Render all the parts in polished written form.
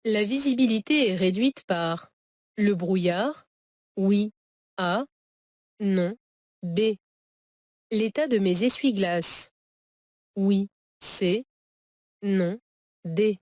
La visibilité est réduite par le brouillard, oui, A, non, B. L'état de mes essuie-glaces, oui, C, non, D.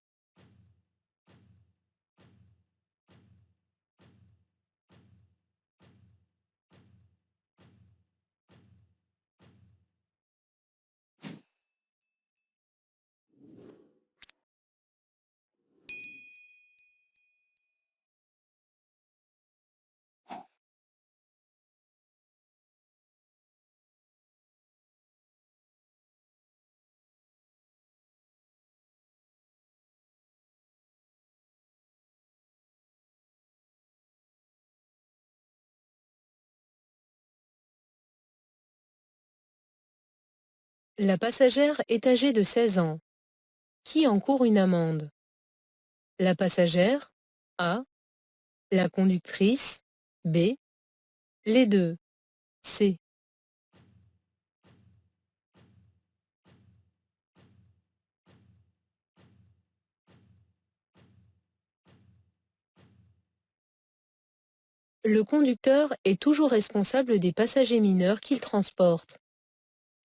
La passagère est âgée de 16 ans. Qui encourt une amende? La passagère, A. La conductrice, B. Les deux, C. Le conducteur est toujours responsable des passagers mineurs qu'il transporte.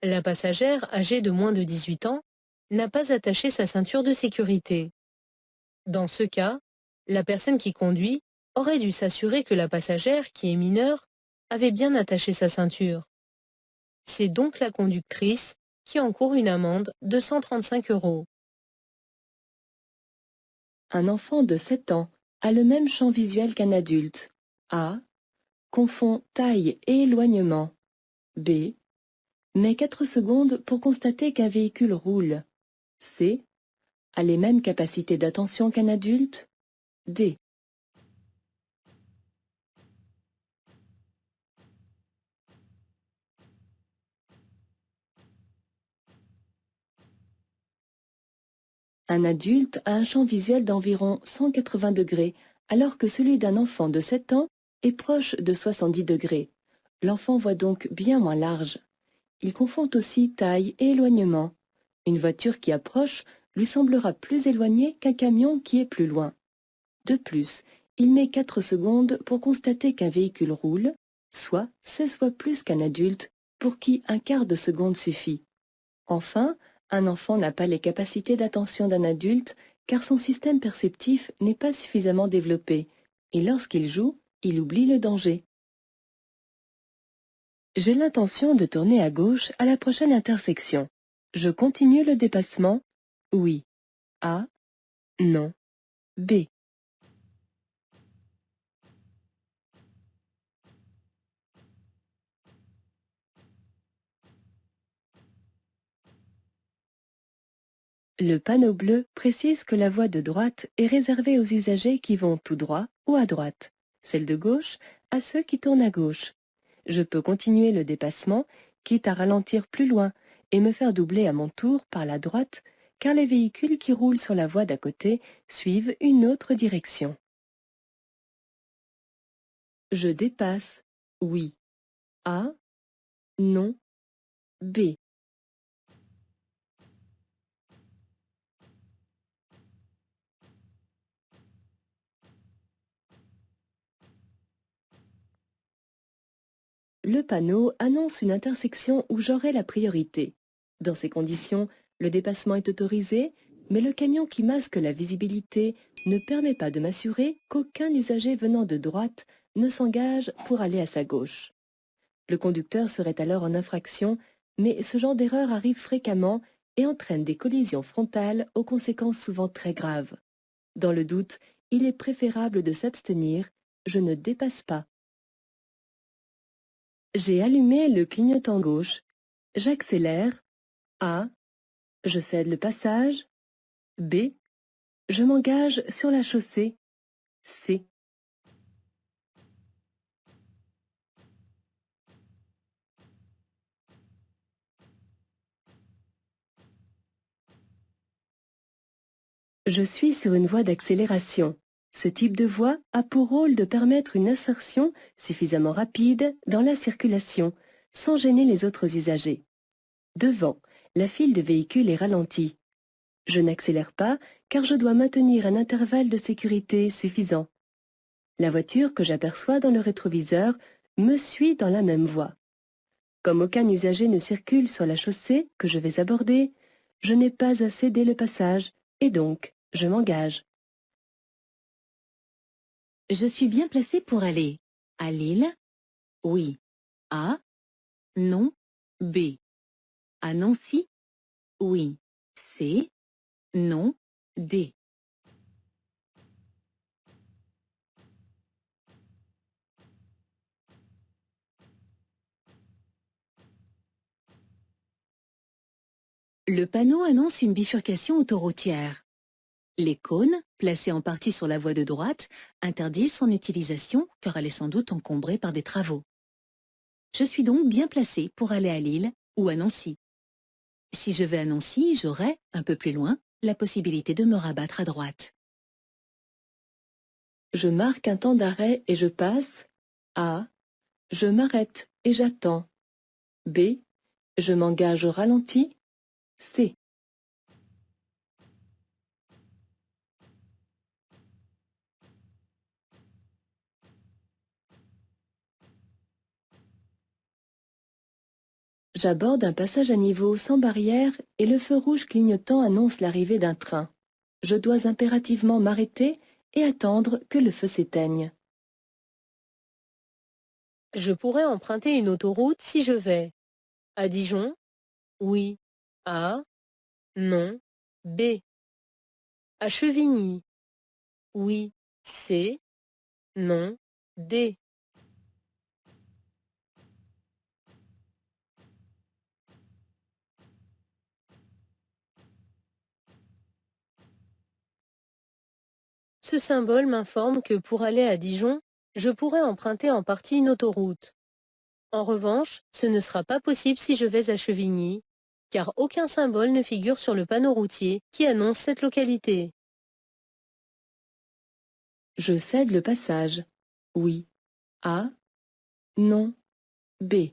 La passagère âgée de moins de 18 ans n'a pas attaché sa ceinture de sécurité. Dans ce cas, la personne qui conduit aurait dû s'assurer que la passagère, qui est mineure, avait bien attaché sa ceinture. C'est donc la conductrice qui encourt une amende de 135 €. Un enfant de 7 ans a le même champ visuel qu'un adulte. A. Confond taille et éloignement. B. Met 4 secondes pour constater qu'un véhicule roule. C. A les mêmes capacités d'attention qu'un adulte. D. Un adulte a un champ visuel d'environ 180 degrés, alors que celui d'un enfant de 7 ans est proche de 70 degrés. L'enfant voit donc bien moins large. Il confond aussi taille et éloignement. Une voiture qui approche lui semblera plus éloignée qu'un camion qui est plus loin. De plus, il met 4 secondes pour constater qu'un véhicule roule, soit 16 fois plus qu'un adulte, pour qui un quart de seconde suffit. Enfin, un enfant n'a pas les capacités d'attention d'un adulte car son système perceptif n'est pas suffisamment développé, et lorsqu'il joue, il oublie le danger. J'ai l'intention de tourner à gauche à la prochaine intersection. Je continue le dépassement. Oui. A. Non. B. Le panneau bleu précise que la voie de droite est réservée aux usagers qui vont tout droit ou à droite, celle de gauche à ceux qui tournent à gauche. Je peux continuer le dépassement, quitte à ralentir plus loin et me faire doubler à mon tour par la droite, car les véhicules qui roulent sur la voie d'à côté suivent une autre direction. Je dépasse. Oui. A. Non. B. Le panneau annonce une intersection où j'aurai la priorité. Dans ces conditions, le dépassement est autorisé, mais le camion qui masque la visibilité ne permet pas de m'assurer qu'aucun usager venant de droite ne s'engage pour aller à sa gauche. Le conducteur serait alors en infraction, mais ce genre d'erreur arrive fréquemment et entraîne des collisions frontales aux conséquences souvent très graves. Dans le doute, il est préférable de s'abstenir. Je ne dépasse pas. J'ai allumé le clignotant gauche. J'accélère. A. Je cède le passage. B. Je m'engage sur la chaussée. C. Je suis sur une voie d'accélération. Ce type de voie a pour rôle de permettre une insertion suffisamment rapide dans la circulation, sans gêner les autres usagers. Devant, la file de véhicules est ralentie. Je n'accélère pas car je dois maintenir un intervalle de sécurité suffisant. La voiture que j'aperçois dans le rétroviseur me suit dans la même voie. Comme aucun usager ne circule sur la chaussée que je vais aborder, je n'ai pas à céder le passage et donc je m'engage. Je suis bien placé pour aller à Lille. Oui. A. Non. B. À Nancy. Oui. C. Non. D. Le panneau annonce une bifurcation autoroutière. Les cônes, placés en partie sur la voie de droite, interdisent son utilisation car elle est sans doute encombrée par des travaux. Je suis donc bien placé pour aller à Lille ou à Nancy. Si je vais à Nancy, j'aurai, un peu plus loin, la possibilité de me rabattre à droite. Je marque un temps d'arrêt et je passe. A. Je m'arrête et j'attends. B. Je m'engage au ralenti. C. J'aborde un passage à niveau sans barrière et le feu rouge clignotant annonce l'arrivée d'un train. Je dois impérativement m'arrêter et attendre que le feu s'éteigne. Je pourrais emprunter une autoroute si je vais à Dijon. Oui. A. Non. B. À Chevigny. Oui. C. Non. D. Ce symbole m'informe que pour aller à Dijon, je pourrais emprunter en partie une autoroute. En revanche, ce ne sera pas possible si je vais à Chevigny, car aucun symbole ne figure sur le panneau routier qui annonce cette localité. Je cède le passage. Oui. A. Non. B.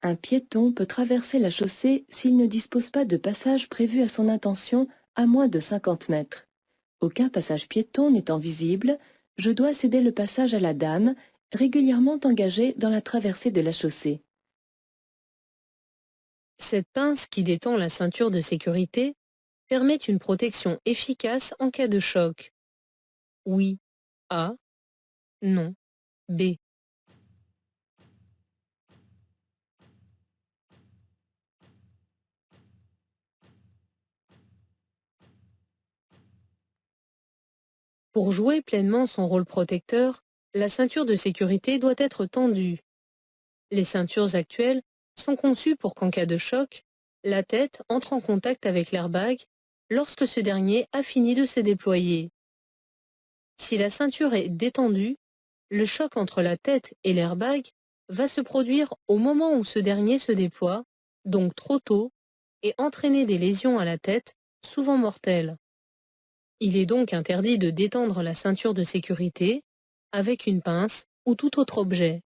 Un piéton peut traverser la chaussée s'il ne dispose pas de passage prévu à son intention à moins de 50 mètres. Aucun passage piéton n'étant visible, je dois céder le passage à la dame, régulièrement engagée dans la traversée de la chaussée. Cette pince qui détend la ceinture de sécurité permet une protection efficace en cas de choc. Oui. A. Non. B. Pour jouer pleinement son rôle protecteur, la ceinture de sécurité doit être tendue. Les ceintures actuelles sont conçues pour qu'en cas de choc, la tête entre en contact avec l'airbag lorsque ce dernier a fini de se déployer. Si la ceinture est détendue, le choc entre la tête et l'airbag va se produire au moment où ce dernier se déploie, donc trop tôt, et entraîner des lésions à la tête, souvent mortelles. Il est donc interdit de détendre la ceinture de sécurité avec une pince ou tout autre objet.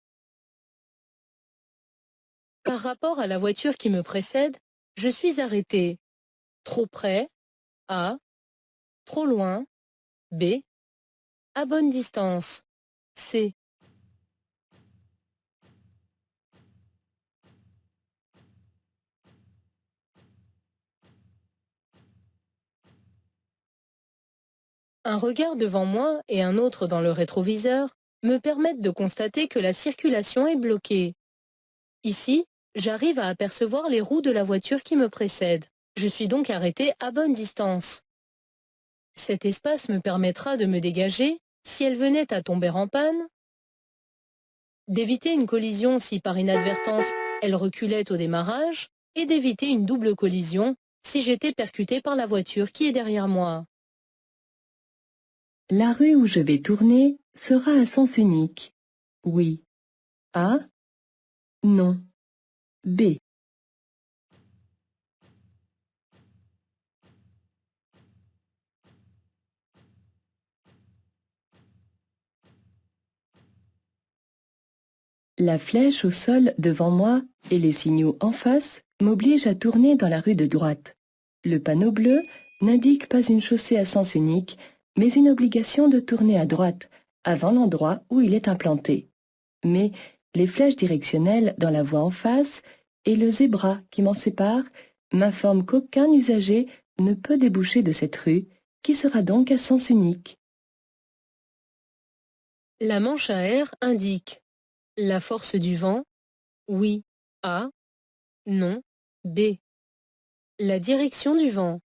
Par rapport à la voiture qui me précède, je suis arrêté. Trop près. A. Trop loin. B. À bonne distance. C. Un regard devant moi et un autre dans le rétroviseur me permettent de constater que la circulation est bloquée. Ici, j'arrive à apercevoir les roues de la voiture qui me précède. Je suis donc arrêté à bonne distance. Cet espace me permettra de me dégager si elle venait à tomber en panne, d'éviter une collision si par inadvertance elle reculait au démarrage, et d'éviter une double collision si j'étais percuté par la voiture qui est derrière moi. La rue où je vais tourner sera à sens unique. Oui. A. Non. B. La flèche au sol devant moi et les signaux en face m'obligent à tourner dans la rue de droite. Le panneau bleu n'indique pas une chaussée à sens unique, mais une obligation de tourner à droite, avant l'endroit où il est implanté. Mais les flèches directionnelles dans la voie en face et le zébra qui m'en sépare m'informent qu'aucun usager ne peut déboucher de cette rue, qui sera donc à sens unique. La manche à air indique la force du vent, oui, A, non, B. La direction du vent,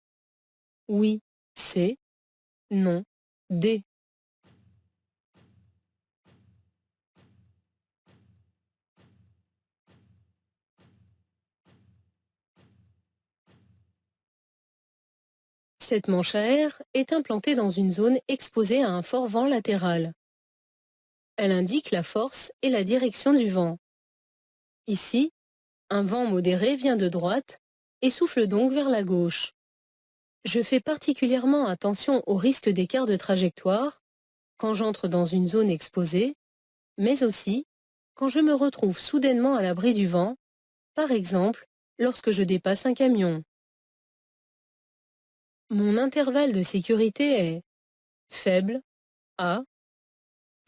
oui, C, non, D. Cette manche à air est implantée dans une zone exposée à un fort vent latéral. Elle indique la force et la direction du vent. Ici, un vent modéré vient de droite et souffle donc vers la gauche. Je fais particulièrement attention au risque d'écart de trajectoire quand j'entre dans une zone exposée, mais aussi quand je me retrouve soudainement à l'abri du vent, par exemple lorsque je dépasse un camion. Mon intervalle de sécurité est faible, A,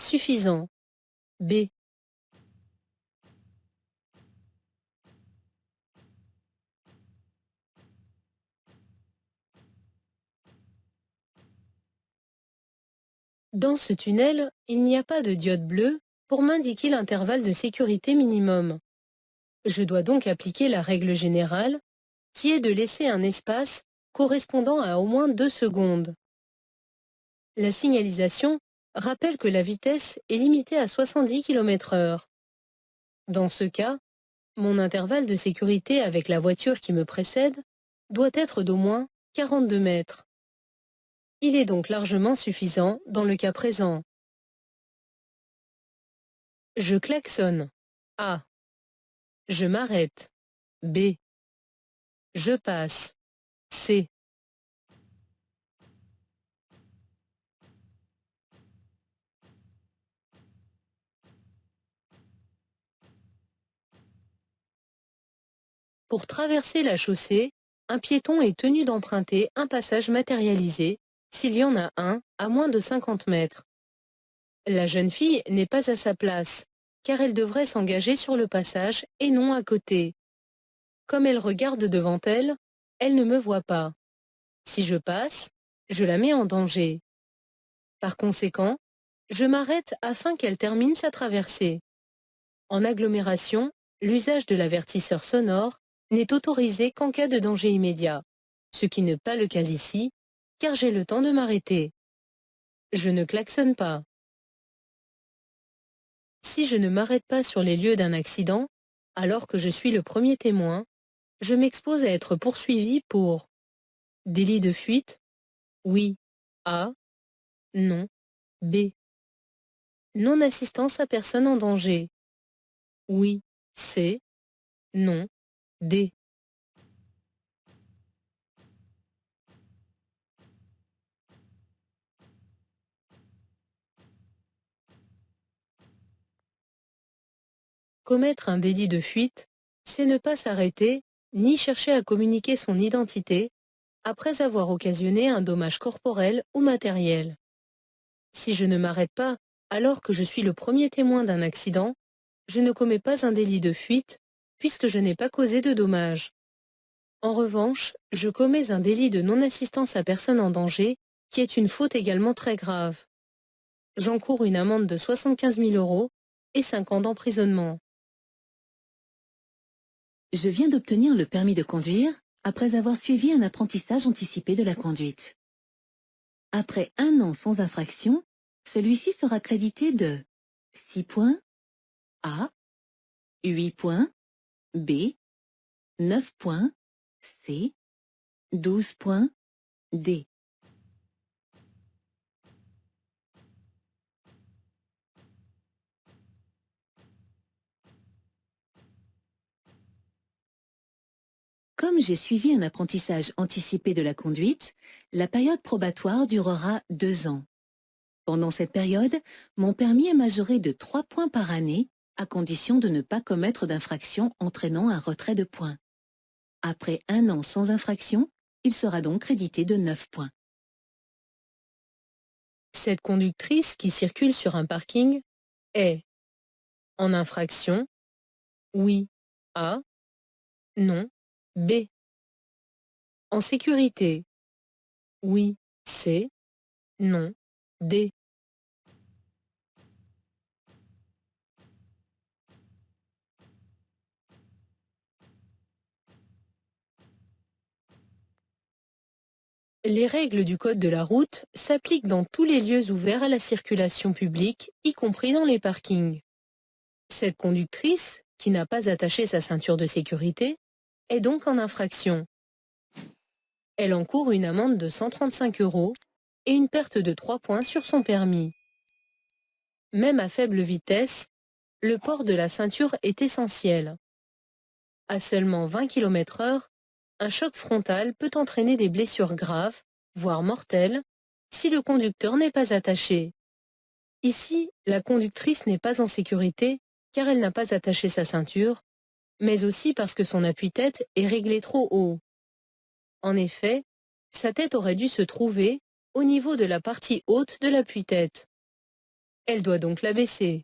suffisant, B. Dans ce tunnel, il n'y a pas de diode bleue pour m'indiquer l'intervalle de sécurité minimum. Je dois donc appliquer la règle générale, qui est de laisser un espace correspondant à au moins 2 secondes. La signalisation rappelle que la vitesse est limitée à 70 km/h. Dans ce cas, mon intervalle de sécurité avec la voiture qui me précède doit être d'au moins 42 mètres. Il est donc largement suffisant dans le cas présent. Je klaxonne. A. Je m'arrête. B. Je passe. C. Pour traverser la chaussée, un piéton est tenu d'emprunter un passage matérialisé, s'il y en a un, à moins de 50 mètres. La jeune fille n'est pas à sa place, car elle devrait s'engager sur le passage et non à côté. Comme elle regarde devant elle, elle ne me voit pas. Si je passe, je la mets en danger. Par conséquent, je m'arrête afin qu'elle termine sa traversée. En agglomération, l'usage de l'avertisseur sonore n'est autorisé qu'en cas de danger immédiat, ce qui n'est pas le cas ici, car j'ai le temps de m'arrêter. Je ne klaxonne pas. Si je ne m'arrête pas sur les lieux d'un accident, alors que je suis le premier témoin, je m'expose à être poursuivi pour délit de fuite, oui, A, non, B. Non-assistance à personne en danger, oui, C, non, D. Commettre un délit de fuite, c'est ne pas s'arrêter ni chercher à communiquer son identité après avoir occasionné un dommage corporel ou matériel. Si je ne m'arrête pas alors que je suis le premier témoin d'un accident, je ne commets pas un délit de fuite puisque je n'ai pas causé de dommages. En revanche, je commets un délit de non-assistance à personne en danger qui est une faute également très grave. J'encours une amende de 75 000 € et 5 ans d'emprisonnement. Je viens d'obtenir le permis de conduire après avoir suivi un apprentissage anticipé de la conduite. Après 1 an sans infraction, celui-ci sera crédité de 6 points A, 8 points B, 9 points C, 12 points D. Comme j'ai suivi un apprentissage anticipé de la conduite, la période probatoire durera 2 ans. Pendant cette période, mon permis est majoré de 3 points par année à condition de ne pas commettre d'infraction entraînant un retrait de points. Après 1 an sans infraction, il sera donc crédité de 9 points. Cette conductrice qui circule sur un parking est en infraction, oui, A, non, B. En sécurité, oui, C, non, D. Les règles du code de la route s'appliquent dans tous les lieux ouverts à la circulation publique, y compris dans les parkings. Cette conductrice, qui n'a pas attaché sa ceinture de sécurité, est donc en infraction. Elle encourt une amende de 135 € et une perte de 3 points sur son permis. Même à faible vitesse, le port de la ceinture est essentiel. À seulement 20 km/h, un choc frontal peut entraîner des blessures graves, voire mortelles, si le conducteur n'est pas attaché. Ici, la conductrice n'est pas en sécurité car elle n'a pas attaché sa ceinture, mais aussi parce que son appui-tête est réglé trop haut. En effet, sa tête aurait dû se trouver au niveau de la partie haute de l'appui-tête. Elle doit donc la baisser.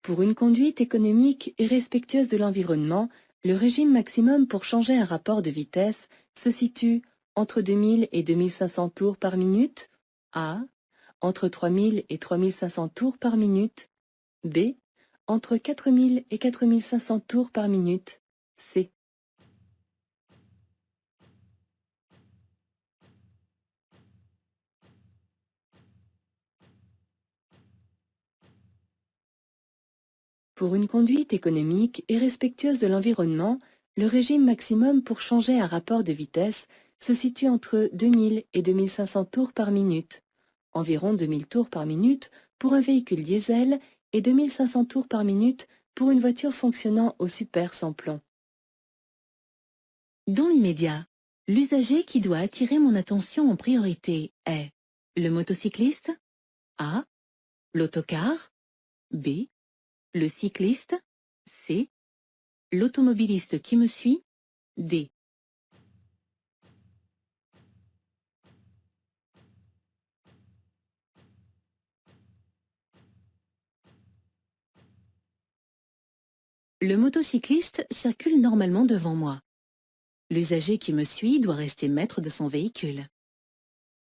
Pour une conduite économique et respectueuse de l'environnement, le régime maximum pour changer un rapport de vitesse se situe entre 2000 et 2500 tours par minute, A, entre 3000 et 3500 tours par minute, B, entre 4000 et 4500 tours par minute, C. Pour une conduite économique et respectueuse de l'environnement, le régime maximum pour changer un rapport de vitesse se situe entre 2000 et 2500 tours par minute, environ 2000 tours par minute pour un véhicule diesel et 2500 tours par minute pour une voiture fonctionnant au super sans plomb. Dans l'immédiat, l'usager qui doit attirer mon attention en priorité est le motocycliste, A, l'autocar, B, le cycliste, C, l'automobiliste qui me suit, D. Le motocycliste circule normalement devant moi. L'usager qui me suit doit rester maître de son véhicule.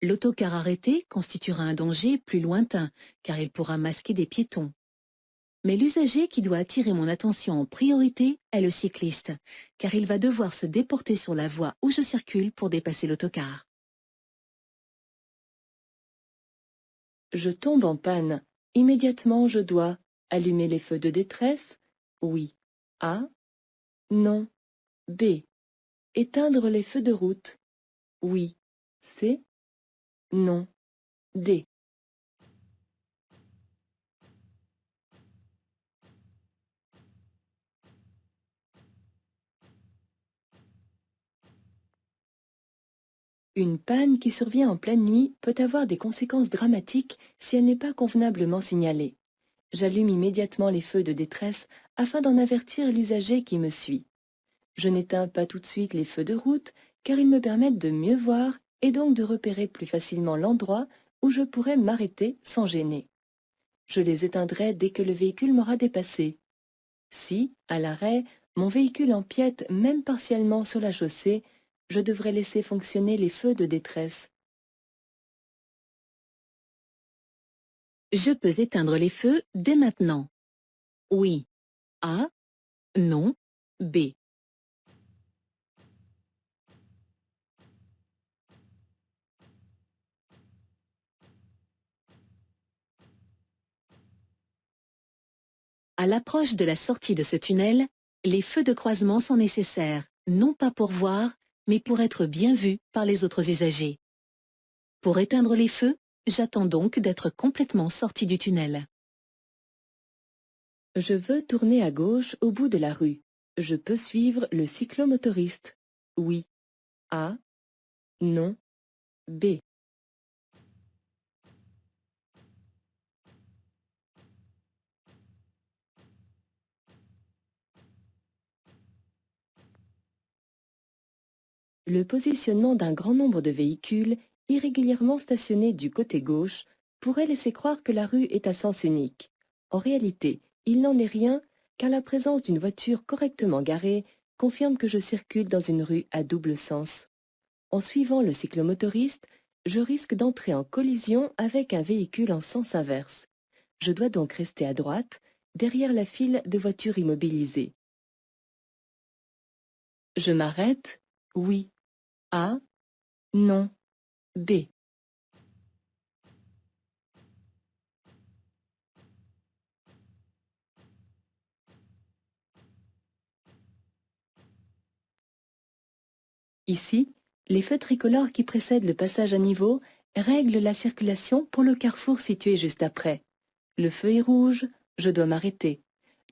L'autocar arrêté constituera un danger plus lointain, car il pourra masquer des piétons. Mais l'usager qui doit attirer mon attention en priorité est le cycliste, car il va devoir se déporter sur la voie où je circule pour dépasser l'autocar. Je tombe en panne. Immédiatement, je dois allumer les feux de détresse, oui, A, non, B. Éteindre les feux de route, oui, C, non, D. Une panne qui survient en pleine nuit peut avoir des conséquences dramatiques si elle n'est pas convenablement signalée. J'allume immédiatement les feux de détresse afin d'en avertir l'usager qui me suit. Je n'éteins pas tout de suite les feux de route car ils me permettent de mieux voir et donc de repérer plus facilement l'endroit où je pourrais m'arrêter sans gêner. Je les éteindrai dès que le véhicule m'aura dépassé. Si, à l'arrêt, mon véhicule empiète même partiellement sur la chaussée, je devrais laisser fonctionner les feux de détresse. Je peux éteindre les feux dès maintenant. Oui, A, non, B. À l'approche de la sortie de ce tunnel, les feux de croisement sont nécessaires, non pas pour voir, mais pour être bien vus par les autres usagers. Pour éteindre les feux, j'attends donc d'être complètement sorti du tunnel. Je veux tourner à gauche au bout de la rue. Je peux suivre le cyclomotoriste. Oui. A. Non. B. Le positionnement d'un grand nombre de véhicules irrégulièrement stationnés du côté gauche pourrait laisser croire que la rue est à sens unique. En réalité, il n'en est rien, car la présence d'une voiture correctement garée confirme que je circule dans une rue à double sens. En suivant le cyclomotoriste, je risque d'entrer en collision avec un véhicule en sens inverse. Je dois donc rester à droite, derrière la file de voitures immobilisées. Je m'arrête, oui. A, non. B. Ici, les feux tricolores qui précèdent le passage à niveau règlent la circulation pour le carrefour situé juste après. Le feu est rouge, je dois m'arrêter.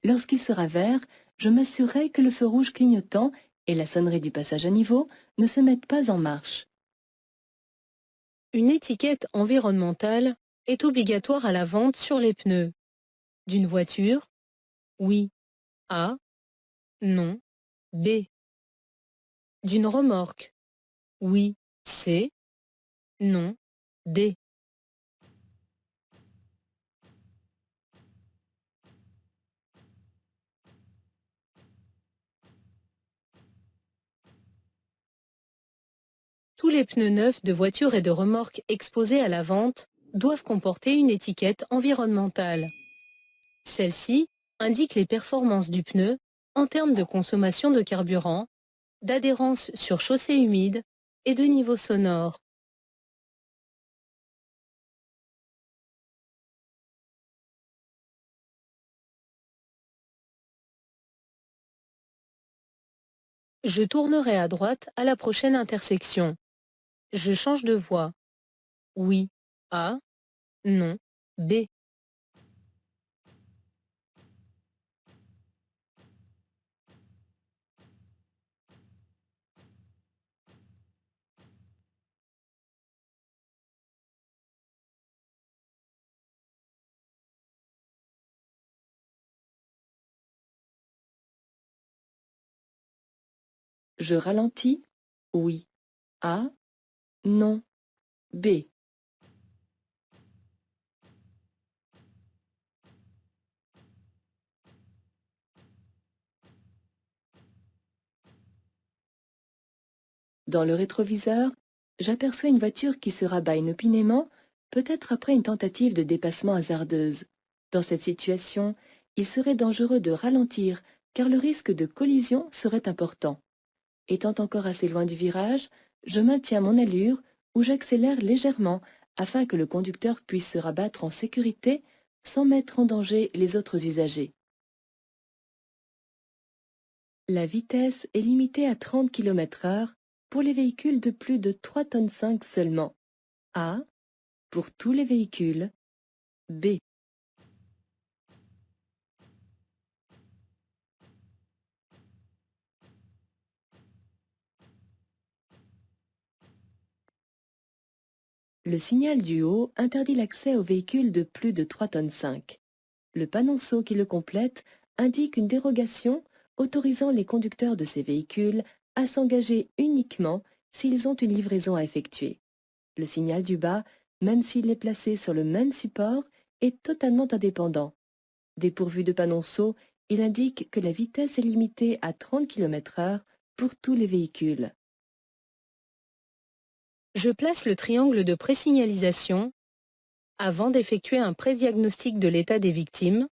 Lorsqu'il sera vert, je m'assurerai que le feu rouge clignotant et la sonnerie du passage à niveau ne se mettent pas en marche. Une étiquette environnementale est obligatoire à la vente sur les pneus. D'une voiture, oui. A, non. B. D'une remorque, oui. C, non. D. Tous les pneus neufs de voitures et de remorques exposés à la vente doivent comporter une étiquette environnementale. Celle-ci indique les performances du pneu en termes de consommation de carburant, d'adhérence sur chaussée humide et de niveau sonore. Je tournerai à droite à la prochaine intersection. Je change de voie. Oui. A. Non. B. Je ralentis, oui. A, non. B. Dans le rétroviseur, j'aperçois une voiture qui se rabat inopinément, peut-être après une tentative de dépassement hasardeuse. Dans cette situation, il serait dangereux de ralentir, car le risque de collision serait important. Étant encore assez loin du virage, je maintiens mon allure ou j'accélère légèrement afin que le conducteur puisse se rabattre en sécurité sans mettre en danger les autres usagers. La vitesse est limitée à 30 km/h pour les véhicules de plus de 3,5 tonnes seulement. A. Pour tous les véhicules. B. Le signal du haut interdit l'accès aux véhicules de plus de 3,5 tonnes. Le panonceau qui le complète indique une dérogation autorisant les conducteurs de ces véhicules à s'engager uniquement s'ils ont une livraison à effectuer. Le signal du bas, même s'il est placé sur le même support, est totalement indépendant. Dépourvu de panonceau, il indique que la vitesse est limitée à 30 km/h pour tous les véhicules. Je place le triangle de présignalisation avant d'effectuer un prédiagnostic de l'état des victimes.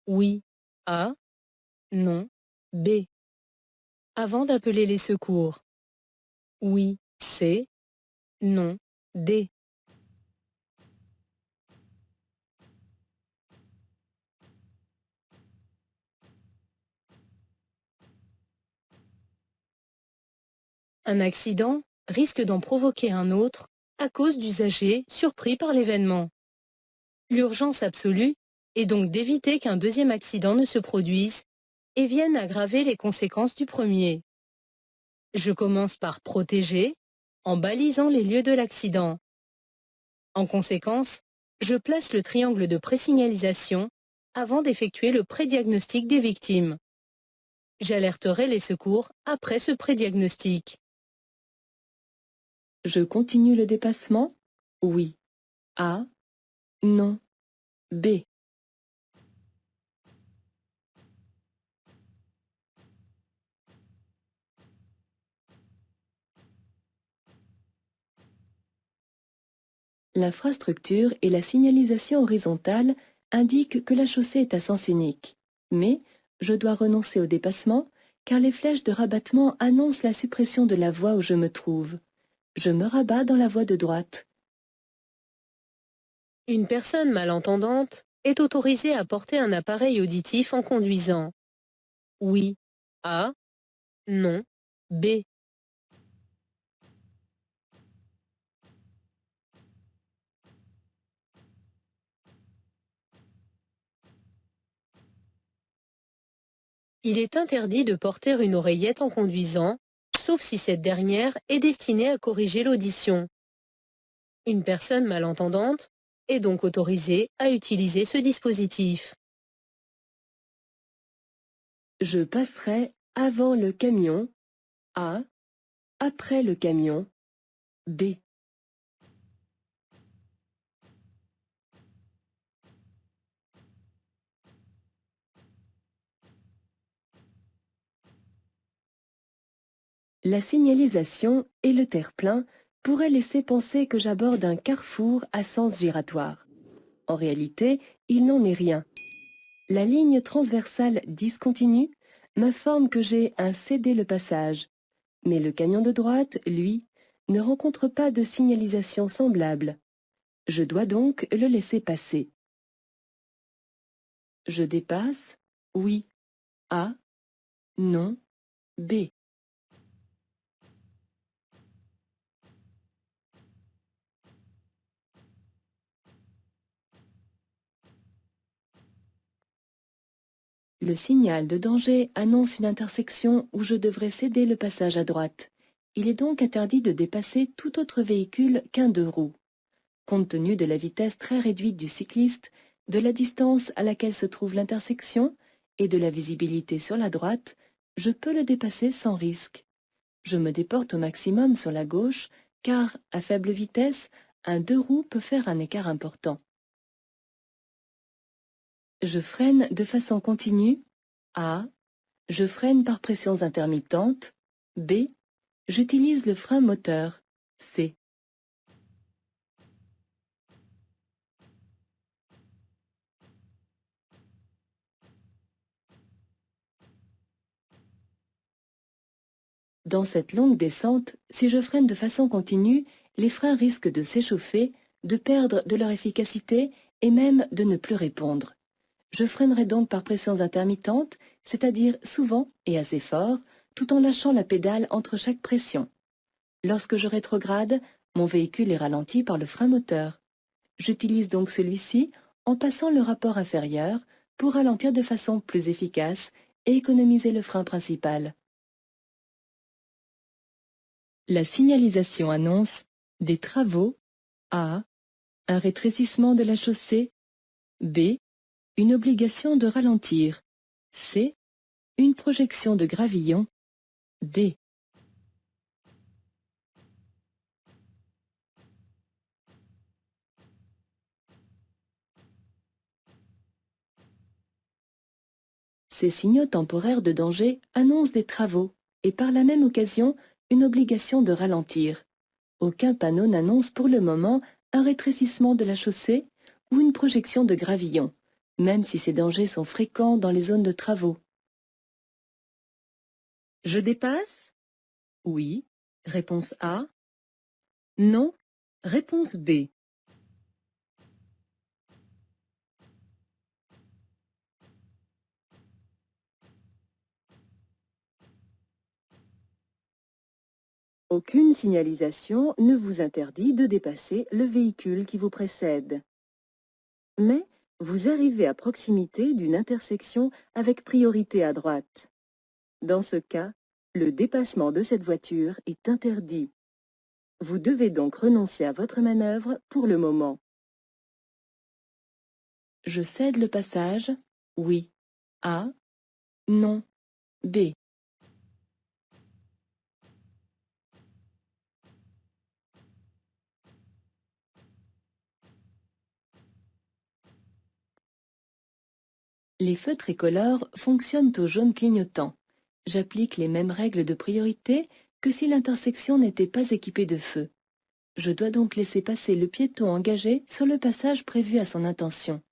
Oui. A. Non. B. Avant d'appeler les secours. Oui. C. Non. D. Un accident risque d'en provoquer un autre à cause d'usagers surpris par l'événement. L'urgence absolue est donc d'éviter qu'un deuxième accident ne se produise et vienne aggraver les conséquences du premier. Je commence par protéger en balisant les lieux de l'accident. En conséquence, je place le triangle de présignalisation avant d'effectuer le prédiagnostic des victimes. J'alerterai les secours après ce prédiagnostic. Je continue le dépassement? Oui. A. Non. B. L'infrastructure et la signalisation horizontale indiquent que la chaussée est à sens unique. Mais je dois renoncer au dépassement car les flèches de rabattement annoncent la suppression de la voie où je me trouve. Je me rabats dans la voie de droite. Une personne malentendante est autorisée à porter un appareil auditif en conduisant. Oui. A. Non. B. Il est interdit de porter une oreillette en conduisant, sauf si cette dernière est destinée à corriger l'audition. Une personne malentendante est donc autorisée à utiliser ce dispositif. Je passerai avant le camion. A. Après le camion. B. La signalisation et le terre-plein pourraient laisser penser que j'aborde un carrefour à sens giratoire. En réalité, il n'en est rien. La ligne transversale discontinue m'informe que j'ai un cédé le passage, mais le camion de droite, lui, ne rencontre pas de signalisation semblable. Je dois donc le laisser passer. Je dépasse? Oui. A. Non. B. Le signal de danger annonce une intersection où je devrais céder le passage à droite. Il est donc interdit de dépasser tout autre véhicule qu'un deux roues. Compte tenu de la vitesse très réduite du cycliste, de la distance à laquelle se trouve l'intersection et de la visibilité sur la droite, je peux le dépasser sans risque. Je me déporte au maximum sur la gauche car, à faible vitesse, un deux roues peut faire un écart important. Je freine de façon continue. A. Je freine par pressions intermittentes. B. J'utilise le frein moteur. C. Dans cette longue descente, si je freine de façon continue, les freins risquent de s'échauffer, de perdre de leur efficacité et même de ne plus répondre. Je freinerai donc par pressions intermittentes, c'est-à-dire souvent et assez fort, tout en lâchant la pédale entre chaque pression. Lorsque je rétrograde, mon véhicule est ralenti par le frein moteur. J'utilise donc celui-ci en passant le rapport inférieur pour ralentir de façon plus efficace et économiser le frein principal. La signalisation annonce des travaux. A. Un rétrécissement de la chaussée. B. Une obligation de ralentir. C. Une projection de gravillon. D. Ces signaux temporaires de danger annoncent des travaux et par la même occasion une obligation de ralentir. Aucun panneau n'annonce pour le moment un rétrécissement de la chaussée ou une projection de gravillon, même si ces dangers sont fréquents dans les zones de travaux. Je dépasse? Oui. Réponse A. Non. Réponse B. Aucune signalisation ne vous interdit de dépasser le véhicule qui vous précède. Mais vous arrivez à proximité d'une intersection avec priorité à droite. Dans ce cas, le dépassement de cette voiture est interdit. Vous devez donc renoncer à votre manœuvre pour le moment. Je cède le passage? Oui. A. Non. B. Les feux tricolores fonctionnent au jaune clignotant. J'applique les mêmes règles de priorité que si l'intersection n'était pas équipée de feux. Je dois donc laisser passer le piéton engagé sur le passage prévu à son intention.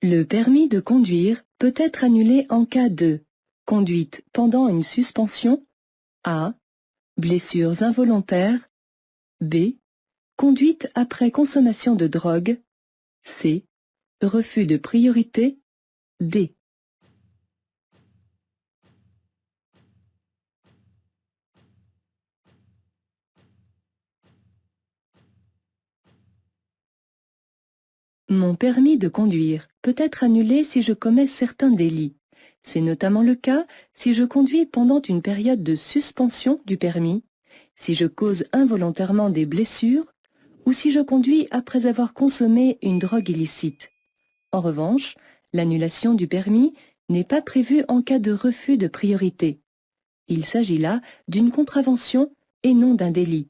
Le permis de conduire peut être annulé en cas de conduite pendant une suspension, A. Blessures involontaires, B. Conduite après consommation de drogue, C. Refus de priorité, D. Mon permis de conduire peut être annulé si je commets certains délits. C'est notamment le cas si je conduis pendant une période de suspension du permis, si je cause involontairement des blessures ou si je conduis après avoir consommé une drogue illicite. En revanche, l'annulation du permis n'est pas prévue en cas de refus de priorité. Il s'agit là d'une contravention et non d'un délit.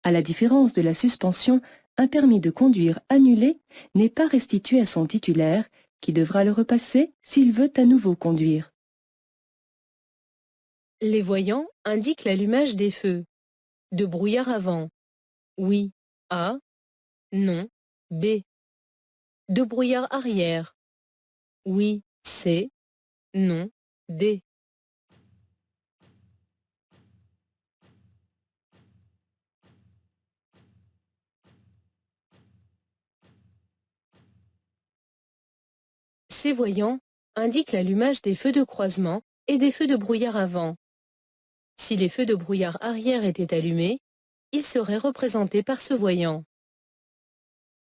À la différence de la suspension, un permis de conduire annulé n'est pas restitué à son titulaire, qui devra le repasser s'il veut à nouveau conduire. Les voyants indiquent l'allumage des feux. De brouillard avant. Oui, A. Non, B. De brouillard arrière. Oui, C. Non, D. Ces voyants indiquent l'allumage des feux de croisement et des feux de brouillard avant. Si les feux de brouillard arrière étaient allumés, ils seraient représentés par ce voyant.